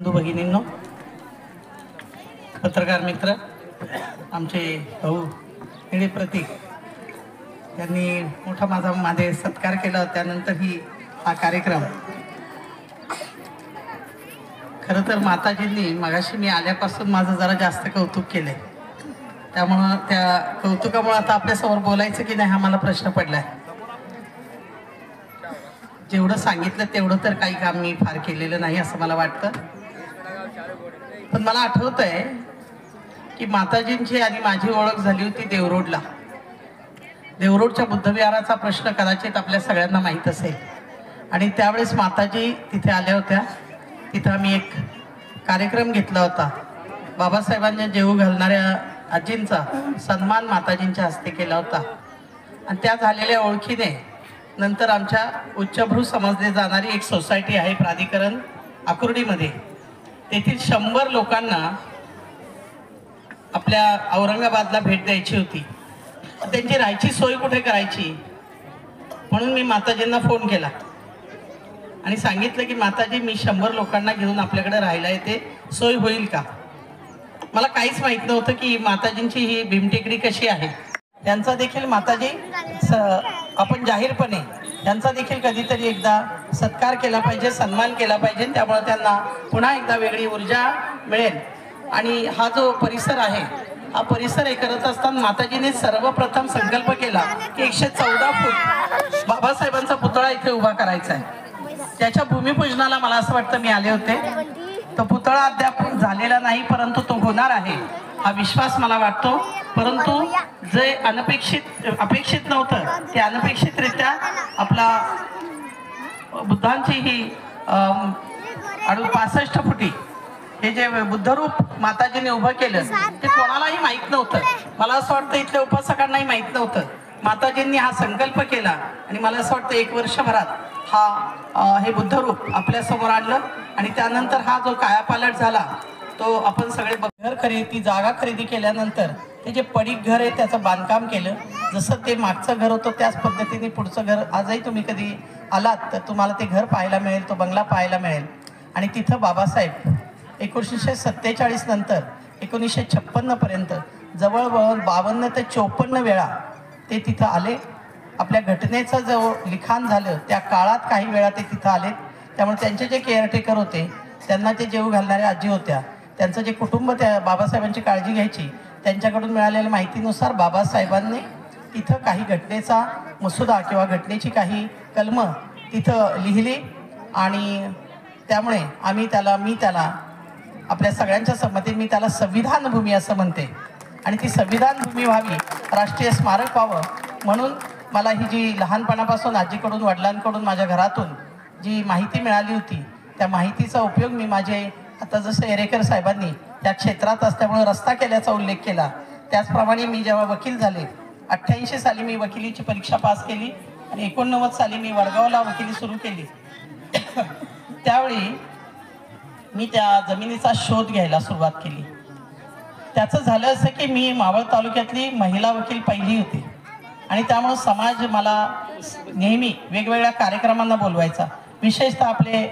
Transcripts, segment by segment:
भगिनींनो, पत्रकार मित्र, आमचे भाऊ निळे प्रतीक यांनी मोठा माझे सत्कार केला। त्यानंतर ही हा कार्यक्रम खरं तर माताजींनी मगाशी मी आल्यापासून माझं जरा जास्त कौतुक केलंय, त्यामुळं त्या कौतुकामुळे आता आपल्यासमोर बोलायचं की नाही हा मला प्रश्न पडलाय। जेवढं सांगितलं तेवढं तर काही काम मी फार केलेलं नाही असं मला वाटतं, पण मला आठवतंय की माताजींची आणि माझी ओळख झाली होती देवरोडला। देवरोडच्या बुद्धविहाराचा प्रश्न कदाचित आपल्या सगळ्यांना माहीत असेल आणि त्यावेळेस माताजी तिथे आल्या होत्या। तिथं आम्ही एक कार्यक्रम घेतला होता। बाबासाहेबांना जेवू घालणाऱ्या आजींचा सन्मान माताजींच्या हस्ते केला होता आणि त्या झालेल्या ओळखीने नंतर आमच्या उच्चभ्रू समजले जाणारी एक सोसायटी आहे प्राधिकरण आकुर्डीमध्ये, तेथील 100 लोकांना आपल्या औरंगाबादला भेट द्यायची होती। त्यांची राहायची सोय कुठे करायची म्हणून मी माताजींना फोन केला आणि सांगितलं की माताजी मी 100 लोकांना घेऊन आपल्याकडे राहायला येते, सोय होईल का? मला काहीच माहित नव्हतं की माताजींची ही भीमटेकडी कशी आहे। त्यांचा देखील माताजी आपण जाहीरपणे त्यांचा देखील कधीतरी एकदा सत्कार केला पाहिजे, सन्मान केला पाहिजे, त्यामुळे त्यांना पुन्हा एकदा वेगळी ऊर्जा मिळेल। आणि हा जो परिसर आहे हा परिसर हे करत असताना माताजीने सर्वप्रथम संकल्प केला की 114 फूट बाबासाहेबांचा पुतळा इथे उभा करायचा आहे। त्याच्या भूमिपूजनाला मला असं वाटतं मी आले होते। तो पुतळा अद्याप झालेला नाही, परंतु तो होणार आहे हा विश्वास मला वाटतो। परंतु जे अपेक्षित नव्हतं ते अनपेक्षितरित्या आपला बुद्धांची ही 65 फुटी हे जे बुद्धरूप माताजीने उभं केलं ते कोणालाही माहीत नव्हतं। मला असं वाटतं इथल्या उपासकांनाही माहीत नव्हतं। माताजींनी हा संकल्प केला आणि मला असं वाटतं 1 वर्षभरात हे बुद्धरूप आपल्या समोर आणलं आणि त्यानंतर हा जो कायापालट झाला तो आपण सगळे घर खरेदी जागा खरेदी केल्यानंतर ते जे पडीक घर आहे त्याचं बांधकाम केलं। जसं ते मागचं घर होतं त्याच पद्धतीने पुढचं घर, आजही तुम्ही कधी आलात तर तुम्हाला ते घर पाहायला मिळेल, तो बंगला पाहायला मिळेल। आणि तिथं बाबासाहेब 1947 नंतर 1956 पर्यंत जवळजवळ 52 ते 54 वेळा ते तिथं आले। आपल्या घटनेचं जो लिखाण झालं त्या काळात काही वेळा ते तिथं आले। त्यामुळे त्यांचे जे केअरटेकर होते, त्यांना ते जेवू घालणाऱ्या आजी होत्या, त्यांचं जे कुटुंब त्या बाबासाहेबांची काळजी घ्यायची, त्यांच्याकडून मिळालेल्या माहितीनुसार बाबासाहेबांनी तिथं काही घटनेचा मसुदा किंवा घटनेची काही कलमं तिथं लिहिली आणि त्यामुळे मी त्याला आपल्या सगळ्यांच्या संमतीने मी त्याला संविधान भूमी असं म्हणते आणि ती संविधान भूमी व्हावी, राष्ट्रीय स्मारक व्हावं म्हणून मला ही जी लहानपणापासून आजीकडून वडिलांकडून माझ्या घरातून जी माहिती मिळाली होती त्या माहितीचा उपयोग मी माझे आता जसं एरेकर साहेबांनी त्या क्षेत्रात असल्यामुळे रस्ता केल्याचा उल्लेख केला, त्याचप्रमाणे मी जेव्हा वकील झाले 88 साली मी वकिलीची परीक्षा पास केली आणि 89 साली मी वडगावला वकिली सुरू केली। त्यावेळी मी त्या जमिनीचा शोध घ्यायला सुरुवात केली। त्याचं झालं असं की मी मावळ तालुक्यातली महिला वकील पहिली होती आणि त्यामुळे समाज मला नेहमी वेगवेगळ्या कार्यक्रमांना बोलवायचा। विशेषतः आपले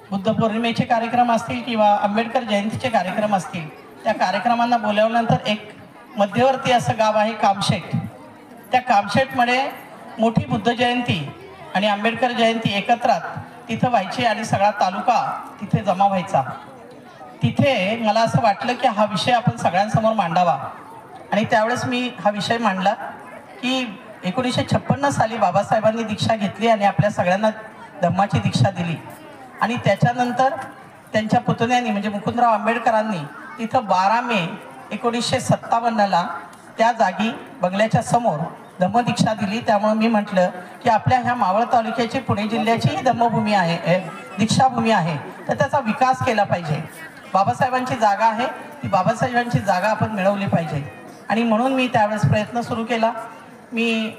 बुद्ध पौर्णिमेचे कार्यक्रम असतील किंवा आंबेडकर जयंतीचे कार्यक्रम असतील, त्या कार्यक्रमांना बोलावल्यानंतर एक मध्यवर्ती असं गाव आहे कामशेत, त्या कामशेतमध्ये मोठी बुद्ध जयंती आणि आंबेडकर जयंती एकत्रात तिथं व्हायची आणि सगळा तालुका तिथे जमा व्हायचा। तिथे मला असं वाटलं की हा विषय आपण सगळ्यांसमोर मांडावा आणि त्यावेळेस मी हा विषय मांडला की 1956 साली बाबासाहेबांनी दीक्षा घेतली आणि आपल्या सगळ्यांना धम्माची दीक्षा दिली आणि त्याच्यानंतर त्यांच्या पुतण्यानी म्हणजे मुकुंदराव आंबेडकरांनी तिथं 12 मे 1957ला त्या जागी बंगल्याच्या समोर धम्मदीक्षा दिली। त्यामुळे मी म्हटलं की आपल्या ह्या मावळ तालुक्याची पुणे जिल्ह्याचीही धम्मभूमी आहे, दीक्षाभूमी आहे, तर त्याचा विकास केला पाहिजे। बाबासाहेबांची जागा आहे, ती बाबासाहेबांची जागा आपण मिळवली पाहिजे आणि म्हणून मी त्यावेळेस प्रयत्न सुरू केला। मी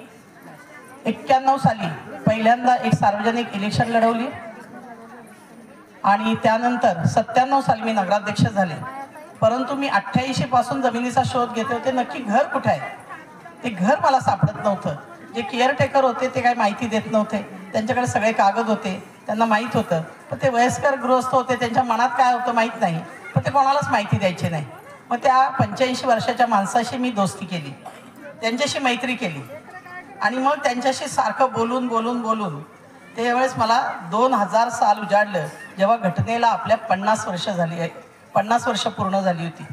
91 साली पहिल्यांदा एक सार्वजनिक इलेक्शन लढवली आणि त्यानंतर 97 साली मी नगराध्यक्ष झाले। परंतु मी 88 पासून जमिनीचा शोध घेते होते, नक्की घर कुठे आहे ते घर मला सापडत नव्हतं। जे केअरटेकर होते ते काही माहिती देत नव्हते, त्यांच्याकडे सगळे कागद होते, त्यांना माहीत होतं, पण ते वयस्कर गृहस्थ होते, त्यांच्या मनात काय होतं माहीत नाही, पण ते कोणालाच माहिती द्यायचे नाही. मग त्या 85 वर्षाच्या माणसाशी मी दोस्ती केली, त्यांच्याशी मैत्री केली आणि मग त्यांच्याशी सारखं बोलून बोलून बोलून त्यावेळेस मला 2000 साल उजाडलं, जेव्हा घटनेला आपल्या 50 वर्ष झाली, 50 वर्ष पूर्ण झाली होती.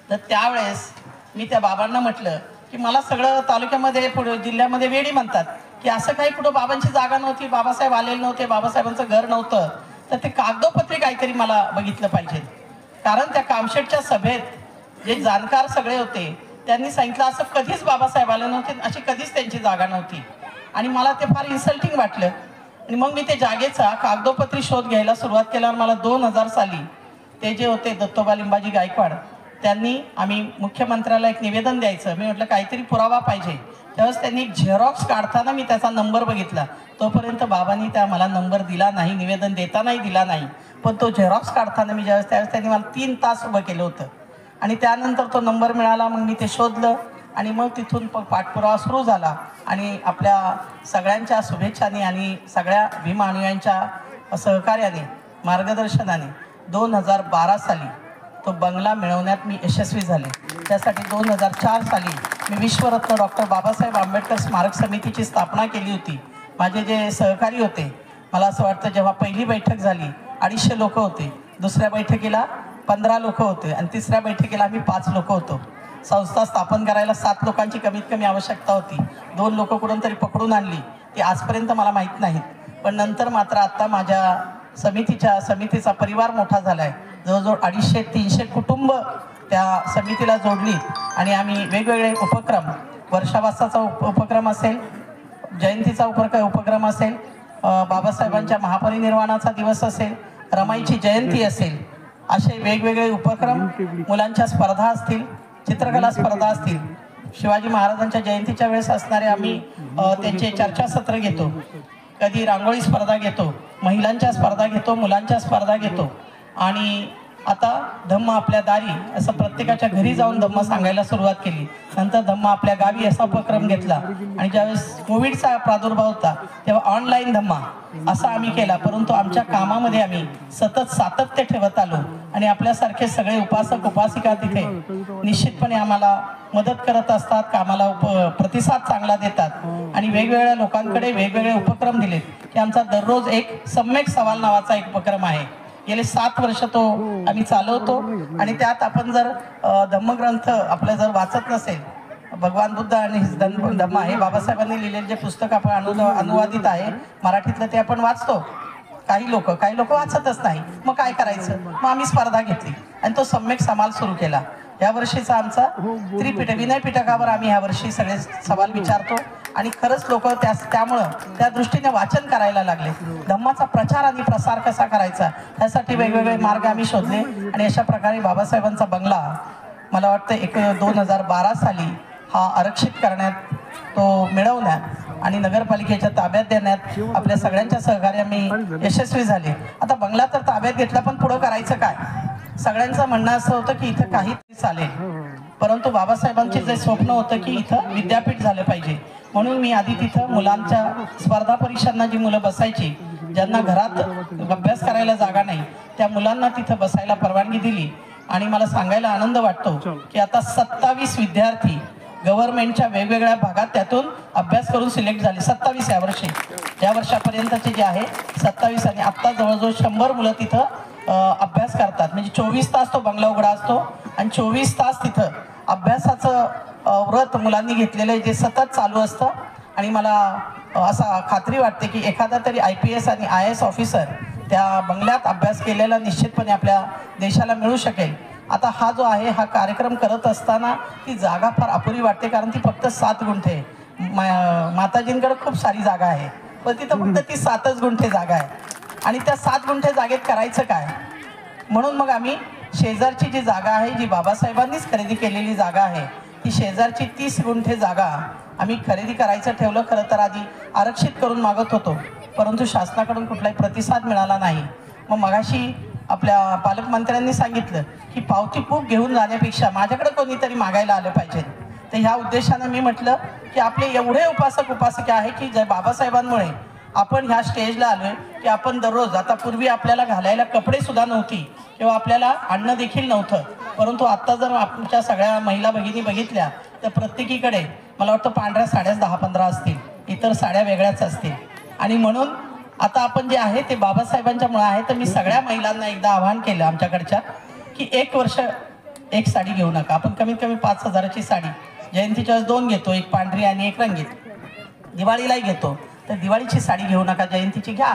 तर त्यावेळेस मी त्या बाबांना म्हटलं की मला सगळं तालुक्यामध्ये पुढे जिल्ह्यामध्ये वेडी म्हणतात की असं काही कुठं बाबांची जागा नव्हती, बाबासाहेब आलेले नव्हते, बाबासाहेबांचं घर नव्हतं, तर ते कागदोपत्री काहीतरी मला बघितलं पाहिजे. कारण त्या कामशेटच्या सभेत जे जाणकार सगळे होते त्यांनी सांगितलं असं कधीच बाबासाहेब आले नव्हते, अशी कधीच त्यांची जागा नव्हती. आणि मला ते फार इन्सल्टिंग वाटलं आणि मग मी ते जागेचा कागदोपत्री शोध घ्यायला सुरुवात केल्यावर मला 2000 साली ते जे होते दत्तोबा लिंबाजी गायकवाड, त्यांनी आम्ही मुख्यमंत्र्याला एक निवेदन द्यायचं, मी म्हटलं काहीतरी पुरावा पाहिजे. त्यावेळेस त्यांनी एक झेरॉक्स काढताना मी त्याचा नंबर बघितला, तोपर्यंत बाबांनी त्या मला नंबर दिला नाही, निवेदन देतानाही दिला नाही. पण तो झेरॉक्स काढताना मी त्यावेळेस त्यांनी मला 3 तास उभं केलं होतं आणि त्यानंतर तो नंबर मिळाला. मग मी ते शोधलं आणि मग तिथून पाठपुरावा सुरू झाला आणि आपल्या सगळ्यांच्या शुभेच्छाने आणि सगळ्या भीम अनुयायांच्या सहकार्याने मार्गदर्शनाने 2012 साली तो बंगला मिळवण्यात मी यशस्वी झाले. त्यासाठी 2004 साली मी विश्वरत्न डॉक्टर बाबासाहेब आंबेडकर स्मारक समितीची स्थापना केली होती. माझे जे सहकारी होते, मला असं वाटतं जेव्हा पहिली बैठक झाली 250 लोक होते, दुसऱ्या बैठकीला 15 लोक होते आणि तिसऱ्या बैठकीला आम्ही 5 लोक होतो. संस्था स्थापन करायला 7 लोकांची कमीत कमी आवश्यकता होती. 2 लोक कुठून तरी पकडून आणली, ती आजपर्यंत मला माहीत नाहीत. पण नंतर मात्र आत्ता माझ्या समितीचा परिवार मोठा झाला आहे. जवळजवळ 250-300 कुटुंब त्या समितीला जोडली आणि आम्ही वेगवेगळे उपक्रम, वर्षावासाचा उपक्रम असेल, जयंतीचा उपक्रम असेल, बाबासाहेबांच्या महापरिनिर्वाणाचा दिवस असेल, रमाईची जयंती असेल, असे वेगवेगळे उपक्रम, मुलांच्या स्पर्धा असतील, चित्रकला स्पर्धा असतील, शिवाजी महाराजांच्या जयंतीच्या वेळेस असणारे आम्ही त्यांचे चर्चासत्र घेतो, कधी रांगोळी स्पर्धा घेतो, महिलांच्या स्पर्धा घेतो, मुलांच्या स्पर्धा घेतो. आणि आता धम्म आपल्या दारी असं प्रत्येकाच्या घरी जाऊन धम्म सांगायला सुरुवात केली. नंतर धम्म आपल्या गावी असा उपक्रम घेतला आणि ज्यावेळेस कोविडचा प्रादुर्भाव होता तेव्हा ऑनलाईन धम्मा असा आम्ही केला. परंतु आमच्या कामामध्ये आम्ही सतत सातत्य ठेवत आलो आणि आपल्यासारखे सगळे उपासक उपासिका तिथे निश्चितपणे आम्हाला मदत करत असतात, कामाला प्रतिसाद चांगला देतात आणि वेगवेगळ्या लोकांकडे वेगवेगळे उपक्रम दिलेत की आमचा दररोज एक सम्यक सवाल नावाचा एक उपक्रम आहे. गेले 7 वर्ष तो आम्ही चालवतो आणि त्यात आपण जर धम्मग्रंथ आपलं जर वाचत नसेल, भगवान बुद्ध आणि धम्म हे बाबासाहेबांनी लिहिलेले जे पुस्तक आपण अनुवादित आहे मराठीतलं ते आपण वाचतो. काही लोक वाचतच नाही, मग काय करायचं? मग आम्ही स्पर्धा घेतली आणि तो सम्यक समाल सुरू केला. या वर्षीचा आमचा विनय पिटकावर आम्ही ह्या वर्षी सगळे सवाल विचारतो आणि खरंच लोक त्यामुळं त्या दृष्टीने वाचन करायला लागले. धम्माचा प्रचार आणि प्रसार कसा करायचा त्यासाठी वेगवेगळे मार्ग आम्ही शोधले आणि अशा प्रकारे बाबासाहेबांचा बंगला मला वाटतं 2012 साली हा आरक्षित करण्यात, तो मिळवण्यात आणि नगरपालिकेच्या ताब्यात देण्यात आपल्या सगळ्यांच्या सहकार्याने यशस्वी झाले. आता बंगला तर ताब्यात घेतला, पण पुढं करायचं काय? सगळ्यांचं म्हणणं असं होतं की इथं काही चालेल, परंतु बाबासाहेबांचे जे स्वप्न होतं की इथं विद्यापीठ झालं पाहिजे. म्हणून मी आधी तिथं मुलांच्या स्पर्धा परीक्षांना जी मुलं बसायची, ज्यांना घरात अभ्यास करायला जागा नाही, त्या मुलांना तिथं बसायला परवानगी दिली. आणि मला सांगायला आनंद वाटतो की आता 27 विद्यार्थी गव्हर्नमेंटच्या वेगवेगळ्या भागात त्यातून अभ्यास करून सिलेक्ट झाले. 27 या वर्षापर्यंतचे जे आहे 27 आणि आत्ता जवळजवळ 100 मुलं तिथं अभ्यास करतात. म्हणजे 24 तास तो बंगला उघडा असतो आणि 24 तास तिथं अभ्यासाचं व्रत मुलांनी घेतलेलं जे सतत चालू असतं. आणि मला असा खात्री वाटते की एखादा तरी IPS आणि IAS ऑफिसर त्या बंगल्यात अभ्यास केलेला निश्चितपणे आपल्या देशाला मिळू शकेल. आता हा जो आहे हा कार्यक्रम करत असताना ती जागा फार अपुरी वाटते, कारण ती फक्त 7 गुंठे. माताजींकडे खूप सारी जागा आहे, पण तिथं फक्त ती 7च गुंठे जागा आहे आणि त्या 7 गुंठे जागेत करायचं काय? म्हणून मग आम्ही शेजारची जी जागा आहे, जी बाबासाहेबांनीच खरेदी केलेली जागा आहे, ती शेजारची 30 गुंठे जागा आम्ही खरेदी करायचं ठेवलं. खरं तर आधी आरक्षित करून मागत होतो, परंतु शासनाकडून कुठलाही प्रतिसाद मिळाला नाही. मग मगाशी आपल्या पालकमंत्र्यांनी सांगितलं की पावती पूक घेऊन जाण्यापेक्षा माझ्याकडे कोणीतरी मागायला आलं पाहिजे. तर ह्या उद्देशानं मी म्हटलं की आपले एवढे उपासक उपासिका आहे की ज्या बाबासाहेबांमुळे आपण ह्या स्टेजला आलोय की आपण दररोज, आता पूर्वी आपल्याला घालायला कपडे सुद्धा नव्हती किंवा आपल्याला अन्न देखील नव्हतं, परंतु आता जर आमच्या सगळ्या महिला भगिनी बघितल्या तर प्रत्येकीकडे मला वाटतं पांढऱ्या साड्याच 10-15 असतील, इतर साड्या वेगळ्याच असतील. आणि म्हणून आता आपण जे आहे ते बाबासाहेबांच्यामुळे आहे. तर मी सगळ्या महिलांना एकदा आवाहन केलं आमच्याकडच्या की 1 वर्ष एक साडी घेऊ नका. आपण कमीत कमी 5,000ची साडी जयंतीच्या वेळेस 2 घेतो, एक पांढरी आणि एक रंगीत, दिवाळीलाही घेतो. तर दिवाळीची साडी घेऊ नका, जयंतीची घ्या.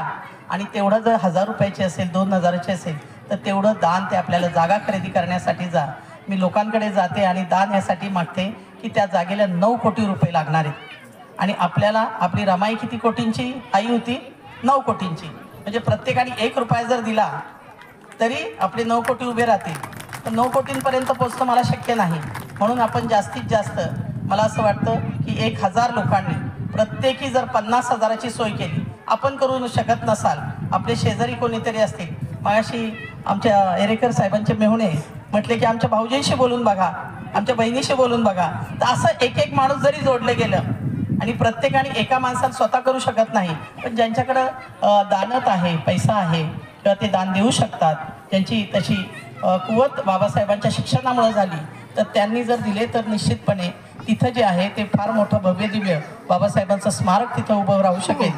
आणि तेवढं जर 1,000 रुपयाची असेल, 2,000ची असेल तर तेवढं दान ते आपल्याला जागा खरेदी करण्यासाठी जा. मी लोकांकडे जाते आणि दान यासाठी मागते की त्या जागेला 9 कोटी रुपये लागणार आहेत. आणि आपल्याला आपली रमाई किती कोटींची आई होती? 9 कोटींची. म्हणजे प्रत्येकाने 1 रुपया जर दिला तरी आपले 9 कोटी उभे राहतील. तर 9 कोटींपर्यंत पोचणं मला शक्य नाही. म्हणून आपण जास्तीत जास्त, मला असं वाटतं की 1,000 लोकांनी प्रत्येकी जर 50,000ची सोय केली, आपण करू शकत नसाल, आपले शेजारी कोणीतरी असतील. मागाशी आमच्या एरेकर साहेबांचे मेहुणे म्हटले की आमच्या भाऊजींशी बोलून बघा, आमच्या बहिणीशी बोलून बघा. तर असं एक माणूस जरी जोडले गेलं, आणि प्रत्येकाने एका माणसाला स्वतः करू शकत नाही, पण ज्यांच्याकडं दानत आहे, पैसा आहे किंवा ते दान देऊ शकतात, त्यांची तशी कुवत बाबासाहेबांच्या शिक्षणामुळे झाली, तर त्यांनी जर दिले तर निश्चितपणे तिथं जे आहे ते फार मोठं भव्य दिव्य बाबासाहेबांचं स्मारक तिथं उभं राहू शकेल.